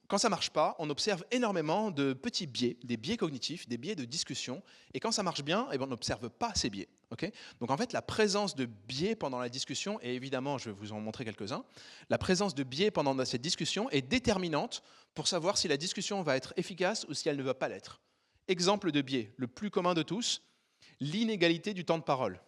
quand ça ne marche pas, on observe énormément de petits biais, des biais cognitifs, des biais de discussion, et quand ça marche bien, on n'observe pas ces biais. Okay. Donc en fait, la présence de biais pendant la discussion, et évidemment, je vais vous en montrer quelques-uns, la présence de biais pendant cette discussion est déterminante pour savoir si la discussion va être efficace ou si elle ne va pas l'être. Exemple de biais, le plus commun de tous, l'inégalité du temps de parole.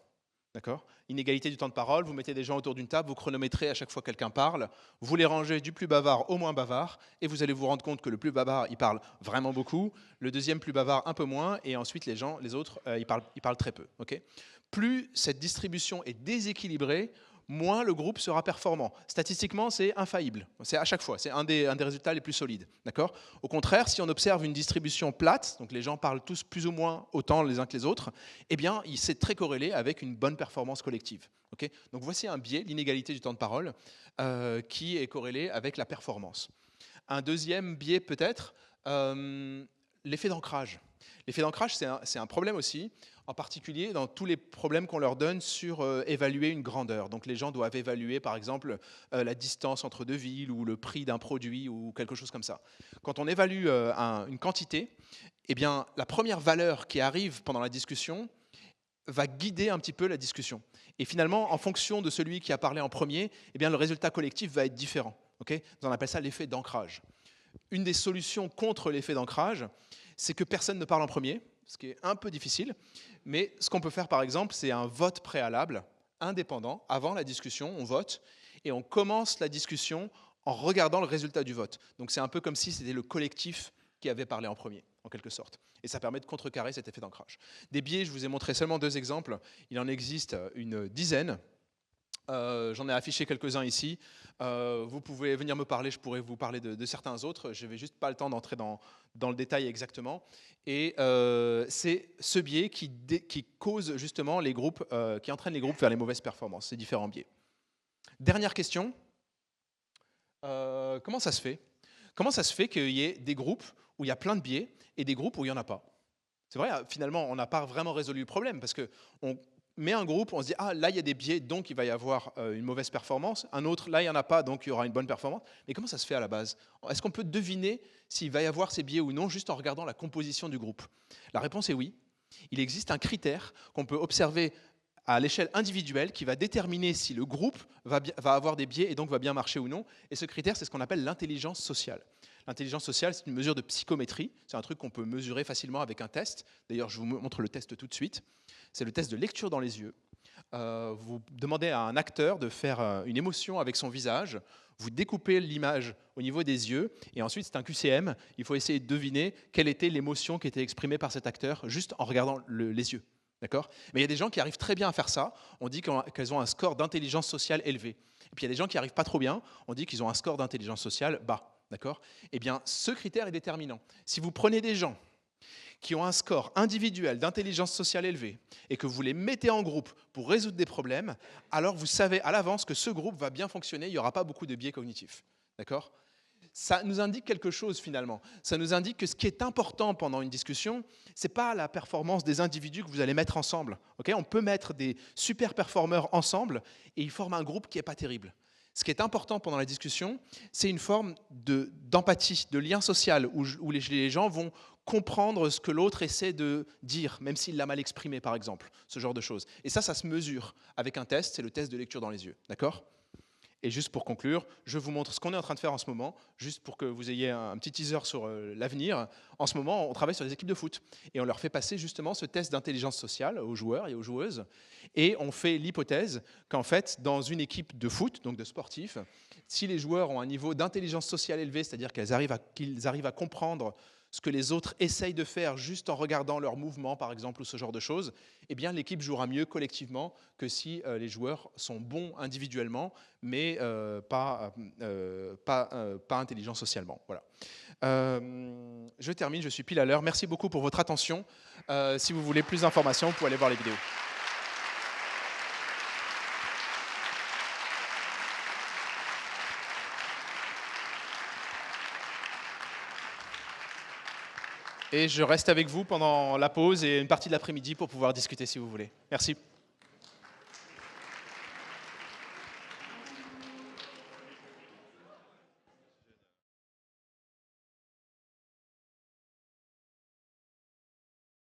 D'accord. Inégalité du temps de parole, vous mettez des gens autour d'une table, vous chronométrez à chaque fois que quelqu'un parle, vous les rangez du plus bavard au moins bavard, et vous allez vous rendre compte que le plus bavard, il parle vraiment beaucoup, le deuxième plus bavard un peu moins, et ensuite les autres, ils parlent très peu. Okay. Plus cette distribution est déséquilibrée, moins le groupe sera performant. Statistiquement, c'est infaillible. C'est à chaque fois, c'est un des résultats les plus solides. D'accord. Au contraire, si on observe une distribution plate, donc les gens parlent tous plus ou moins autant les uns que les autres, eh bien, c'est très corrélé avec une bonne performance collective. Okay. Donc voici un biais, l'inégalité du temps de parole, qui est corrélé avec la performance. Un deuxième biais peut-être, l'effet d'ancrage. L'effet d'ancrage, c'est un problème aussi, en particulier dans tous les problèmes qu'on leur donne sur évaluer une grandeur. Donc les gens doivent évaluer, par exemple, la distance entre deux villes ou le prix d'un produit ou quelque chose comme ça. Quand on évalue une quantité, eh bien, la première valeur qui arrive pendant la discussion va guider un petit peu la discussion. Et finalement, en fonction de celui qui a parlé en premier, eh bien, le résultat collectif va être différent. Okay, on appelle ça l'effet d'ancrage. Une des solutions contre l'effet d'ancrage, c'est que personne ne parle en premier, ce qui est un peu difficile, mais ce qu'on peut faire par exemple, c'est un vote préalable, indépendant. Avant la discussion, on vote, et on commence la discussion en regardant le résultat du vote. Donc c'est un peu comme si c'était le collectif qui avait parlé en premier, en quelque sorte. Et ça permet de contrecarrer cet effet d'ancrage. Des biais, je vous ai montré seulement 2 exemples, il en existe une dizaine. J'en ai affiché quelques-uns ici. Vous pouvez venir me parler, je pourrais vous parler de certains autres. Je n'ai juste pas le temps d'entrer dans le détail exactement. Et c'est ce biais qui cause justement les groupes, qui entraîne les groupes vers les mauvaises performances, ces différents biais. Dernière question. Comment ça se fait? Comment ça se fait qu'il y ait des groupes où il y a plein de biais et des groupes où il n'y en a pas? C'est vrai, finalement, on n'a pas vraiment résolu le problème parce qu'on met un groupe, on se dit, ah, là, il y a des biais, donc il va y avoir une mauvaise performance. Un autre, là, il n'y en a pas, donc il y aura une bonne performance. Mais comment ça se fait à la base? Est-ce qu'on peut deviner s'il va y avoir ces biais ou non, juste en regardant la composition du groupe? La réponse est oui. Il existe un critère qu'on peut observer à l'échelle individuelle qui va déterminer si le groupe va avoir des biais et donc va bien marcher ou non. Et ce critère, c'est ce qu'on appelle l'intelligence sociale. L'intelligence sociale, c'est une mesure de psychométrie. C'est un truc qu'on peut mesurer facilement avec un test. D'ailleurs, je vous montre le test tout de suite. C'est le test de lecture dans les yeux. Vous demandez à un acteur de faire une émotion avec son visage. Vous découpez l'image au niveau des yeux. Et ensuite, c'est un QCM. Il faut essayer de deviner quelle était l'émotion qui était exprimée par cet acteur juste en regardant les yeux. D'accord? Mais il y a des gens qui arrivent très bien à faire ça. On dit qu'elles ont un score d'intelligence sociale élevé. Et puis il y a des gens qui n'arrivent pas trop bien. On dit qu'ils ont un score d'intelligence sociale bas. D'accord? Eh bien, ce critère est déterminant. Si vous prenez des gens qui ont un score individuel d'intelligence sociale élevé et que vous les mettez en groupe pour résoudre des problèmes, alors vous savez à l'avance que ce groupe va bien fonctionner, il n'y aura pas beaucoup de biais cognitifs. D'accord? Ça nous indique quelque chose finalement. Ça nous indique que ce qui est important pendant une discussion, ce n'est pas la performance des individus que vous allez mettre ensemble. Okay? On peut mettre des super performeurs ensemble et ils forment un groupe qui n'est pas terrible. Ce qui est important pendant la discussion, c'est une forme d'empathie, de lien social, où les gens vont comprendre ce que l'autre essaie de dire, même s'il l'a mal exprimé, par exemple, ce genre de choses. Et ça se mesure avec un test, c'est le test de lecture dans les yeux. D'accord ? Et juste pour conclure, je vous montre ce qu'on est en train de faire en ce moment, juste pour que vous ayez un petit teaser sur l'avenir. En ce moment, on travaille sur des équipes de foot et on leur fait passer justement ce test d'intelligence sociale aux joueurs et aux joueuses. Et on fait l'hypothèse qu'en fait, dans une équipe de foot, donc de sportifs, si les joueurs ont un niveau d'intelligence sociale élevé, c'est-à-dire qu'ils arrivent à comprendre ce que les autres essayent de faire juste en regardant leurs mouvements, par exemple, ou ce genre de choses, eh bien, l'équipe jouera mieux collectivement que si les joueurs sont bons individuellement, mais pas intelligents socialement. Voilà. Je termine, je suis pile à l'heure. Merci beaucoup pour votre attention. Si vous voulez plus d'informations, vous pouvez aller voir les vidéos. Et je reste avec vous pendant la pause et une partie de l'après-midi pour pouvoir discuter si vous voulez. Merci.